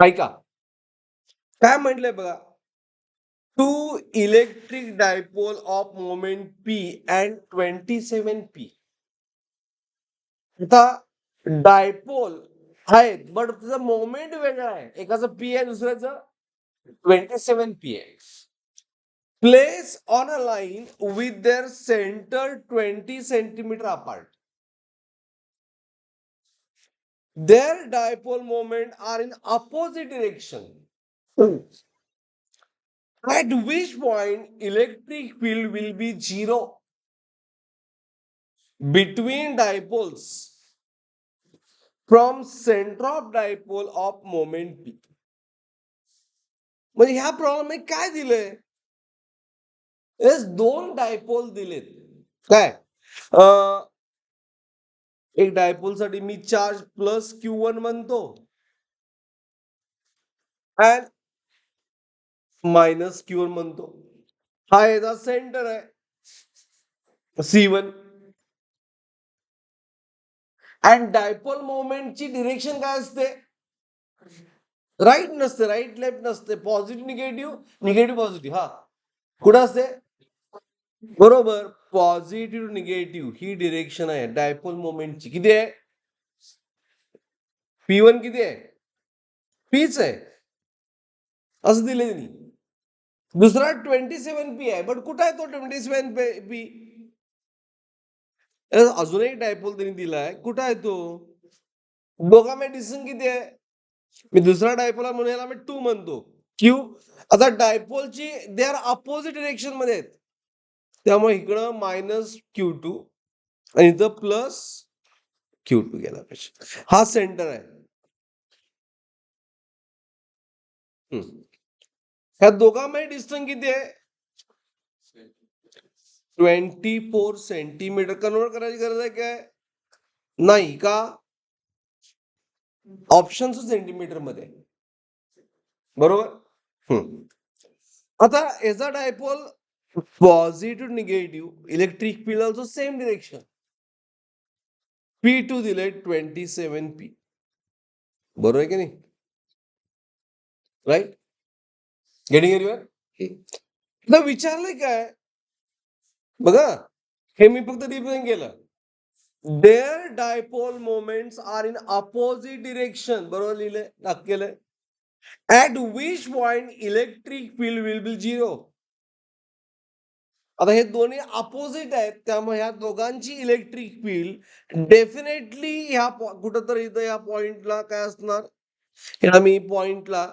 ऐका काय म्हटलंय बघा. Two electric dipole of moment p and 27p. आता डायपोल आहेत बट त्याचा मोमेंट वेगळा आहे. एकाचं पी आहे दुसऱ्याचं 27p आहे. Place on a line with their centre 20 centimetre apart. Their dipole moment are in opposite direction. At which point electric field will be zero between dipoles from center of dipole of moment P. म्हणजे ह्या problem काय दिलंय. दोन dipole दिलेत. काय एक dipole साठी मी charge plus Q1 म्हणतो आणि मायनस Q1 म्हणतो. हा याचा सेंटर आहे C1 आणि डायपोल मोमेंटची डिरेक्शन काय असते. राईट नसते, राईट लेफ्ट नसते, पॉझिटिव्ह निगेटिव्ह निगेटिव्ह पॉझिटिव्ह. हा कुठं असते बरोबर पॉझिटिव्ह निगेटिव्ह ही डिरेक्शन आहे डायपोल मोमेंटची. किती आहे P1 किती आहे पीच आहे असं दिले त्यांनी. दुसरा 27p आहे बट कुठं आहे तो 27p. अजून एक डायपोल त्यांनी दिलाय कुठं आहे तो. दोघांमध्ये डिस्टन्स किती आहे. मी दुसरा डायपोल म्हणून याला मी 2 म्हणतो. क्यू आता डायपोलची दे आर अपोजिट डिरेक्शन मध्ये आहेत. त्यामुळे इकडं मायनस Q2 आणि इथं प्लस Q2 गेला पाहिजे. हा सेंटर आहे. ह्या दोघांमध्ये डिस्टन्स किती आहे 24 सेंटीमीटर. कन्वर्ट करायची गरज आहे काय नाही का. ऑप्शन सेंटीमीटर मध्ये बरोबर. आता याचा dipole positive negative electric field also same direction. P2 दिले 27p. बरोबर आहे की नाही. राईट गेटिंग एरिवर विचारलंय काय बघा. हे मी फक्त रिप्रेझेंट केलं. There dipole moments are in opposite direction. बरोबर लिहिलंय दाखवलंय. At which point electric field will be zero. आता हे दोन्ही अपोजिट आहेत त्यामुळे ह्या दोघांची इलेक्ट्रिक फील्ड डेफिनेटली ह्या कुठंतरी इथं या पॉइंटला काय असणार. ह्या मी पॉइंटला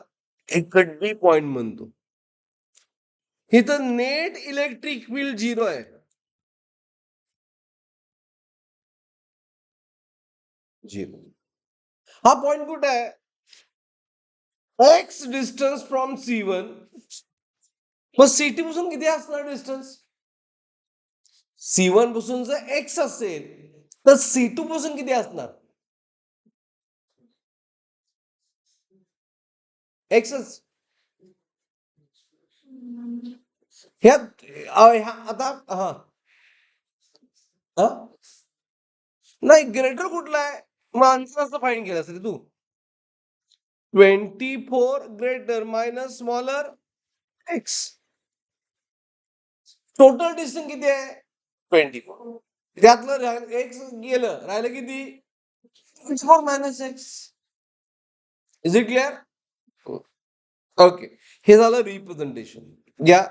एक डी पॉइंट म्हणतो. इथं नेट इलेक्ट्रिक फील्ड झिरो आहे. झिरो हा पॉइंट कुठे आहे. X distance from C1. मग C2 पासून किती असणार डिस्टन्स. C1 पासून जर एक्स असेल तर C2 पासून किती असणार एक्सच. ह्या आता हा नाही ग्रेटर कुठला आहे. मग आन्सर असं फाईन केलं असेल तू 24 greater minus smaller x. Total distance किती आहे 24. त्यातलं एक्स गेलं राहिलं किती x4 minus x. Is it clear. Okay हे झालं रिप्रेझेंटेशन. घ्या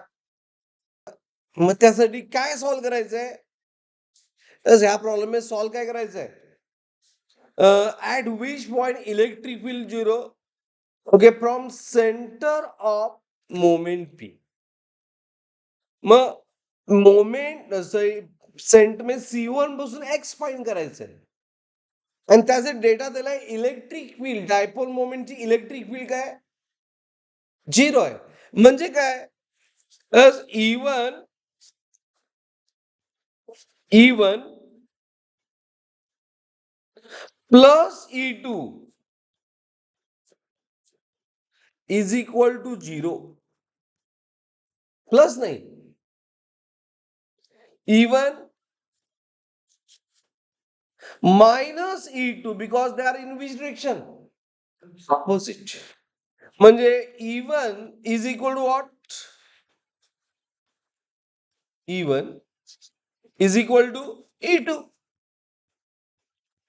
मग त्यासाठी काय सॉल्व्ह करायचंय. ह्या प्रॉब्लेम सॉल्व्ह काय करायचंय. At which point electric field zero. Okay from centre of moment P. मग मोमेंट सेंट में C1 पासून एक्स फाइंड करायचंय आणि त्याचे डेटा दिलाय इलेक्ट्रिक फील्ड डायपोल मोमेंटची इलेक्ट्रिक फील्ड काय झिरो आहे. म्हणजे काय E1 plus E2 is equal to zero. Plus नाही E1 minus E2 because they are in which direction? Opposite. म्हणजे E1 is equal to what? E1 is equal to E2.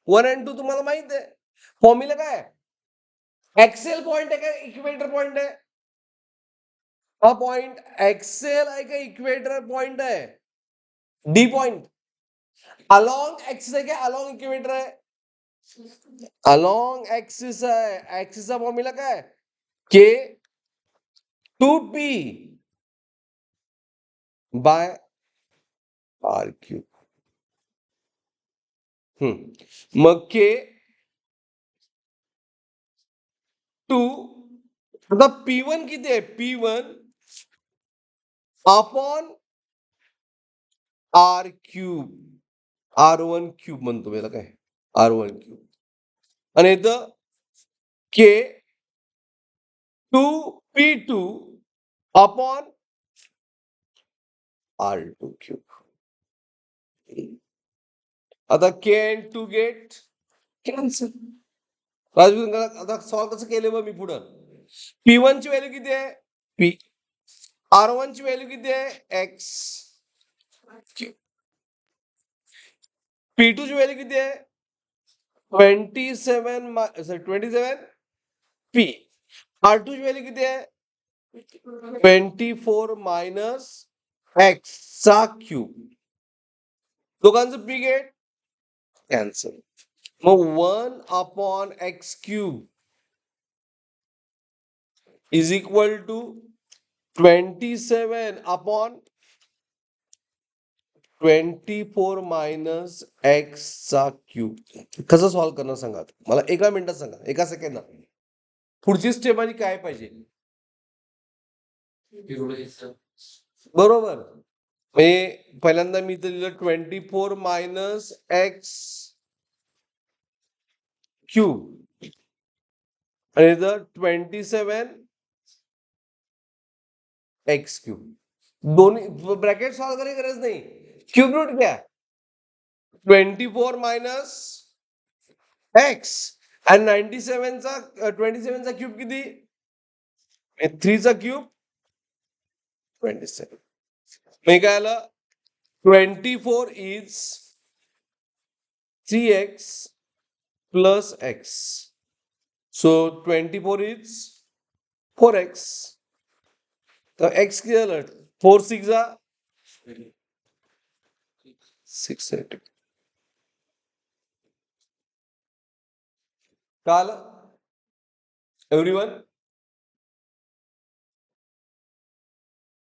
1 and 2 तुम्हाला माहित आहे. Formula काय? Excel point आहे का equator point आहे? हा पॉइंट एक्सेल आहे का इक्वेटर पॉइंट आहे? डी पॉइंट अलॉन्ग एक्सिस आहे का अलॉन्ग इक्वेटर आहे? अलॉन्ग एक्सिस आहे. एक्सिसचा फॉर्म्युला काय? के 2p बाय आर क्यूब. मग के 2 आता P1 किती आहे? P1 upon R cube. R1 cube म्हणतो याला काय? R1 cube. आणि इथं के 2p2 अपॉन R2 क्यूब. आता के एंड 2 गेट कॅन्सल. राजू आता सॉल्व कसं केलं मग मी पुढं? P1 ची व्हॅल्यू किती आहे? P. R1 ची व्हॅल्यू किती आहे? X. P2 ची व्हॅल्यू किती आहे? 27 P. R2 ची व्हॅल्यू किती आहे? 24 मायनस X चा क्यूब. दोघांचं पी गेट कॅन्सल. मग 1 upon x cube is equal to 27 upon 24 minus x चा क्यूब. कसं सॉल्व्ह करणार सांगा मला एका मिनिटात सांगा, एका सेकंदात. पुढची स्टेप माझी काय पाहिजे? बरोबर. म्हणजे पहिल्यांदा मी इथं लिहिलं 24 मायनस एक्स क्यूब आणि इथं 27 एक्स क्यूब. दोन्ही ब्रॅकेट सॉल्व्ह करायची गरज नाही. क्यूब रूट घ्या. 24 मायनस एक्स आणि 27 चा क्यूब किती? 3 चा क्यूब 27. मी काय आलं? 24 is 3x plus x. So 24 is 4x. तर x किती झालं? 4 6 6 कळालं एव्हरीवन?